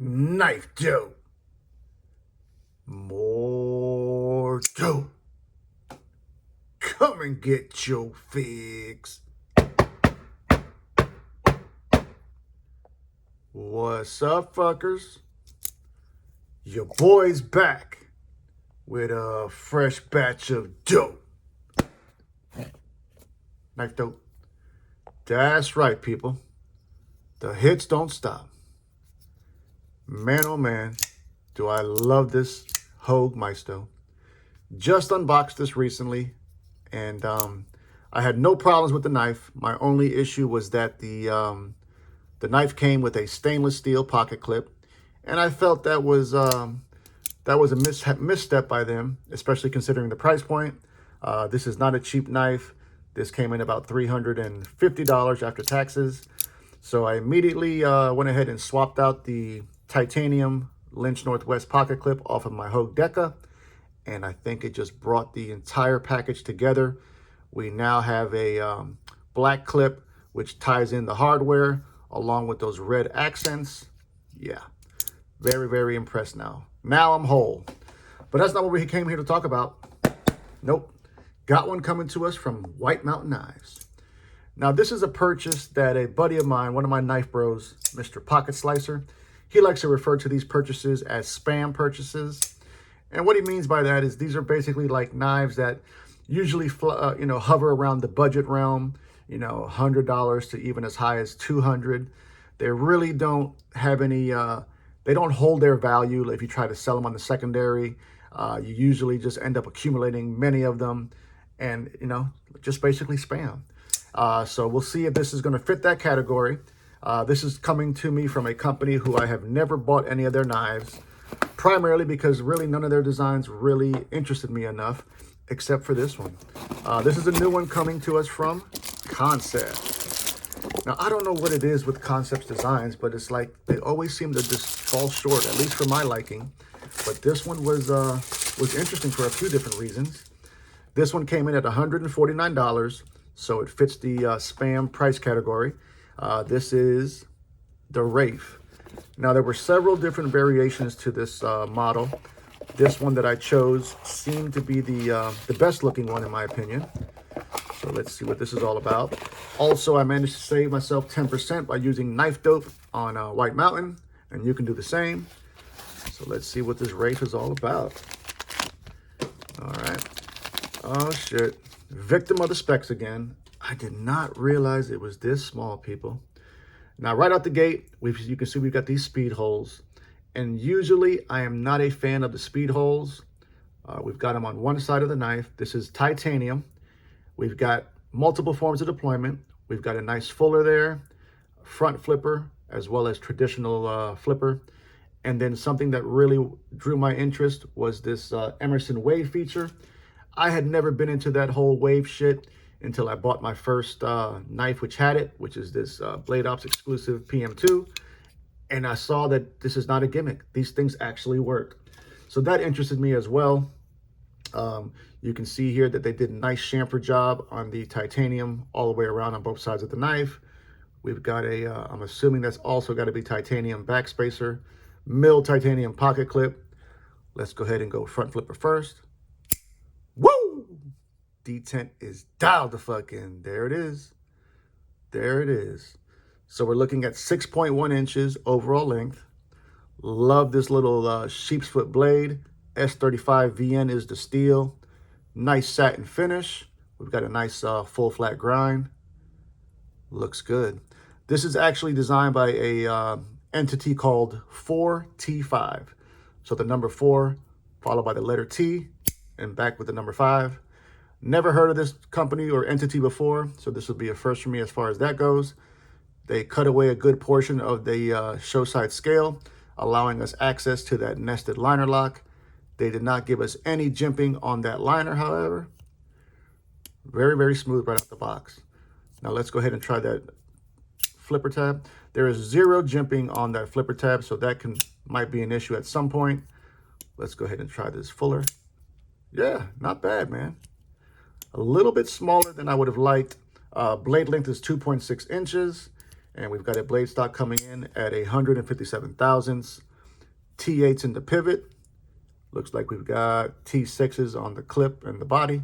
KnifeDope. More dope. Come and get your fix. What's up, fuckers? Your boy's back with a fresh batch of dope. KnifeDope. That's right, people. The hits don't stop. Man, oh man, do I love this Hogue Maisto. Just unboxed this recently, and I had no problems with the knife. My only issue was that the knife came with a stainless steel pocket clip, and I felt that was a misstep by them, especially considering the price point. This is not a cheap knife. This came in about $350 after taxes. So I immediately went ahead and swapped out the titanium Lynch Northwest pocket clip off of my Hogue Deca, and I think it just brought the entire package together. We now have a black clip which ties in the hardware along with those red accents. Yeah, very, very impressed now. Now I'm whole. But that's not what we came here to talk about. Nope. Got one coming to us from White Mountain Knives. Now, this is a purchase that a buddy of mine, one of my knife bros, Mr. Pocket Slicer, he likes to refer to these purchases as spam purchases. And what he means by that is these are basically like knives that usually hover around the budget realm, $100 to even as high as $200. They really don't have any, they don't hold their value if you try to sell them on the secondary. You usually just end up accumulating many of them and, just basically spam. So we'll see if this is going to fit that category. This is coming to me from a company who I have never bought any of their knives, primarily because really none of their designs really interested me enough, except for this one. This is a new one coming to us from Kansept. Now, I don't know what it is with Kansept's designs, but it's like they always seem to just fall short, at least for my liking. But this one was interesting for a few different reasons. This one came in at $149, so it fits the spam price category. This is the Rafe. Now, there were several different variations to this model. This one that I chose seemed to be the best looking one in my opinion. So let's see what this is all about. Also, I managed to save myself 10% by using KnifeDope on White Mountain, and you can do the same. So let's see what this Rafe is all about. All right. Oh, shit. Victim of the specs again. I did not realize it was this small, people. Now, right out the gate, you can see we've got these speed holes. And usually, I am not a fan of the speed holes. We've got them on one side of the knife. This is titanium. We've got multiple forms of deployment. We've got a nice fuller there, front flipper, as well as traditional flipper. And then something that really drew my interest was this Emerson wave feature. I had never been into that whole wave shit until I bought my first knife which had it, which is this Blade Ops exclusive PM2. And I saw that this is not a gimmick. These things actually work. So that interested me as well. You can see here that they did a nice chamfer job on the titanium all the way around on both sides of the knife. We've got a, I'm assuming that's also got to be titanium backspacer, milled titanium pocket clip. Let's go ahead and go front flipper first. Woo! Detent is dialed the fuck in. There it is. There it is. So we're looking at 6.1 inches overall length. Love this little sheep's foot blade. S35 VN is the steel. Nice satin finish. We've got a nice full flat grind. Looks good. This is actually designed by a entity called 4T5. So the number 4 followed by the letter T and back with the number 5. Never heard of this company or entity before, so this will be a first for me as far as that goes. They cut away a good portion of the show side scale, allowing us access to that nested liner lock. They did not give us any jimping on that liner, however. Very, very smooth right out the box. Now let's go ahead and try that flipper tab. There is 0 jimping on that flipper tab, so that might be an issue at some point. Let's go ahead and try this fuller. Yeah, not bad, man. A little bit smaller than I would have liked. Blade length is 2.6 inches. And we've got a blade stock coming in at 157 thousandths. T8s in the pivot. Looks like we've got T6s on the clip and the body.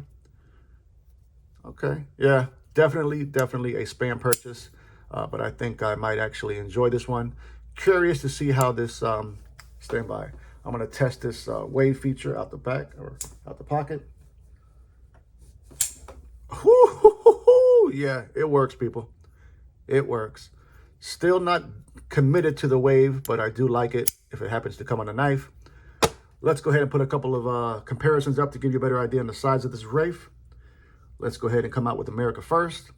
Okay, yeah, definitely a spam purchase. But I think I might actually enjoy this one. Curious to see how this, stand by. I'm gonna test this wave feature out the back or out the pocket. Woo-hoo-hoo-hoo. Yeah, it works, people. It works. Still not committed to the wave, but I do like it if it happens to come on a knife. Let's go ahead and put a couple of comparisons up to give you a better idea on the size of this Rafe. Let's go ahead and come out with America first.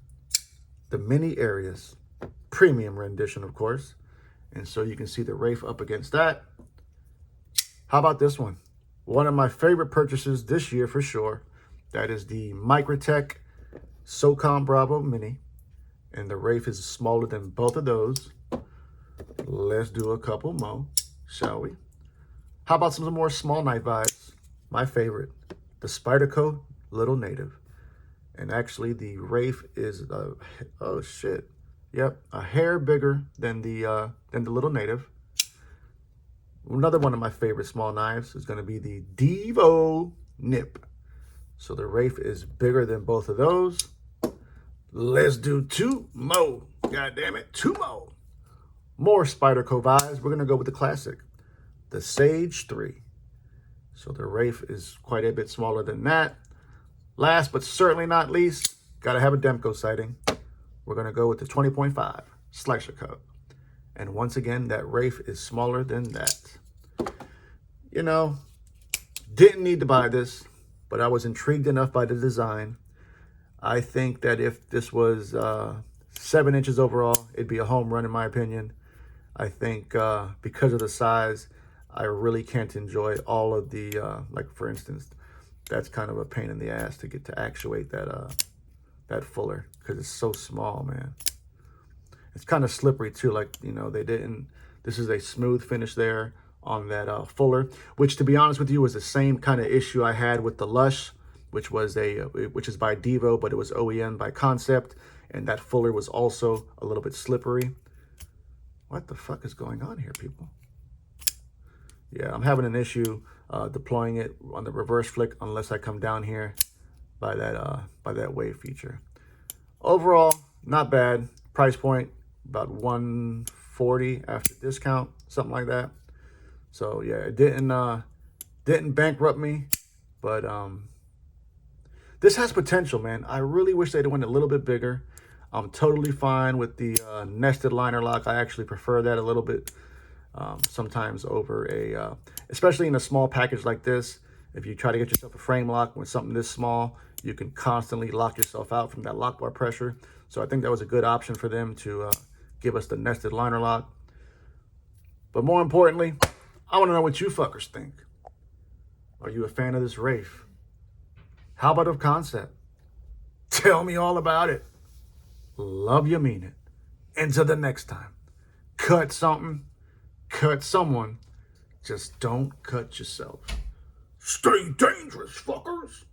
The Mini Areas, premium rendition, of course. And so you can see the Rafe up against that. How about this one? One of my favorite purchases this year for sure. That is the Microtech SOCOM Bravo Mini. And the Rafe is smaller than both of those. Let's do a couple more, shall we? How about some more small knife vibes? My favorite, the Spyderco Little Native. And actually the Rafe is, oh shit. Yep, a hair bigger than the Little Native. Another one of my favorite small knives is gonna be the Devo Nip. So the Rafe is bigger than both of those. Let's do two more. God damn it, two more. More Spyderco vibes. We're gonna go with the classic, the Sage 3. So the Rafe is quite a bit smaller than that. Last but certainly not least, gotta have a Demko sighting. We're gonna go with the 20.5 slicer cut. And once again, that Rafe is smaller than that. You know, didn't need to buy this, but I was intrigued enough by the design. I think that if this was 7 inches overall, it'd be a home run in my opinion. I think because of the size, I really can't enjoy all of the, like for instance, that's kind of a pain in the ass to get to actuate that fuller because it's so small, man. It's kind of slippery too, like, you know, this is a smooth finish there on that fuller, which to be honest with you was the same kind of issue I had with the Lush, which is by Devo, but it was OEM by Kansept, and that fuller was also a little bit slippery. What the fuck is going on here, people? Yeah, I'm having an issue deploying it on the reverse flick unless I come down here by that wave feature. Overall, not bad. Price point about $140 after discount, something like that. So yeah, it didn't bankrupt me, but this has potential, man. I really wish they'd went a little bit bigger. I'm totally fine with the nested liner lock. I actually prefer that a little bit sometimes over a, especially in a small package like this. If you try to get yourself a frame lock with something this small, you can constantly lock yourself out from that lock bar pressure. So I think that was a good option for them to give us the nested liner lock. But more importantly, I want to know what you fuckers think. Are you a fan of this Rafe? How about of Kansept? Tell me all about it. Love you, mean it. Until the next time, cut something, cut someone. Just don't cut yourself. Stay dangerous, fuckers.